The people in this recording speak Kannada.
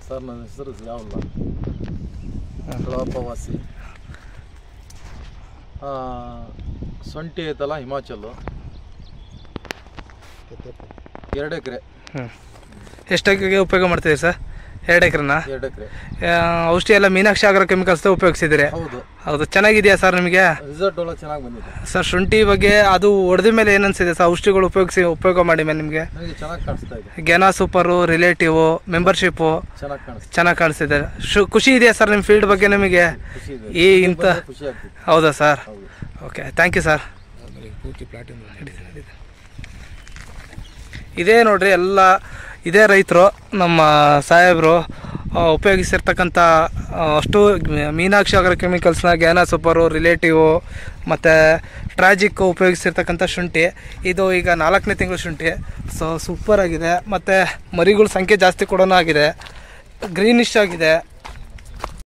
ಸರ್ ನನ್ನ ಹೆಸರು ಜಿಯಾವುಲ್ಲಾ, ಪ್ರವಾಸಿ. ಶುಂಠಿ ಐತಲ್ಲ ಹಿಮಾಚಲ್ 2 ಎಕರೆ. ಎಷ್ಟು ಎಕರೆಗೆ ಉಪಯೋಗ ಮಾಡ್ತೀವಿ ಸರ್? 2 ಎಕರೆನಾ? 2 ಎಕರೆ. ಔಷಧಿ ಎಲ್ಲ ಮೀನಾಕ್ಷಿ ಆಗ್ರೋ ಕೆಮಿಕಲ್ಸ್ ಉಪಯೋಗಿಸಿದ್ದೀರಿ? ಹೌದು ಹೌದು. ಚೆನ್ನಾಗಿದೆಯಾ ಸರ್ ನಿಮಗೆ? ರಿಸಲ್ಟ್ ಎಲ್ಲ ಚೆನ್ನಾಗಿ ಬಂದಿದೆ ಸರ್. ಶುಂಠಿ ಬಗ್ಗೆ ಅದು ಹೊಡೆದ ಮೇಲೆ ಏನು ಅನಿಸಿದೆ ಸರ್? ಔಷಧಿಗಳು ಉಪಯೋಗ ಮಾಡಿ ಮೇಲೆ ನಿಮಗೆ ನನಗೆ ಚೆನ್ನಾಗಿ ಕಾಣಿಸ್ತಾ ಇದೆ. ಗೆನಾ ಸೂಪರು, ರಿಲೇಟಿವು, ಮೆಂಬರ್ಶಿಪ್ಪು ಚೆನ್ನಾಗಿ ಕಾಣಿಸ್ತಿದೆ. ಖುಷಿ ಇದೆಯಾ ಸರ್ ನಿಮ್ಮ ಫೀಲ್ಡ್ ಬಗ್ಗೆ ನಿಮಗೆ? ಈ ಇಂಥ ಹೌದಾ sir? Okay, thank you sir. ಇದೇ ನೋಡ್ರಿ, ಎಲ್ಲ ಇದೇ ರೈತರು ನಮ್ಮ ಸಾಹೇಬರು ಉಪಯೋಗಿಸಿರ್ತಕ್ಕಂಥ ಅಷ್ಟು ಮೀನಾಕ್ಷಿ ಆಗ್ರೋ ಕೆಮಿಕಲ್ಸ್ನ, ಗ್ಯಾನಾ ಸೂಪರು, ರಿಲೇಟಿವು ಮತ್ತು ಟ್ರಾಜಿಕ್ಕು ಉಪಯೋಗಿಸಿರ್ತಕ್ಕಂಥ ಶುಂಠಿ. ಇದು ಈಗ 4ನೇ ತಿಂಗಳು ಶುಂಠಿ. ಸೊ ಸೂಪರಾಗಿದೆ. ಮತ್ತು ಮರಿಗಳ ಸಂಖ್ಯೆ ಜಾಸ್ತಿ ಕೂಡ ಆಗಿದೆ, ಗ್ರೀನಿಶ್ ಆಗಿದೆ.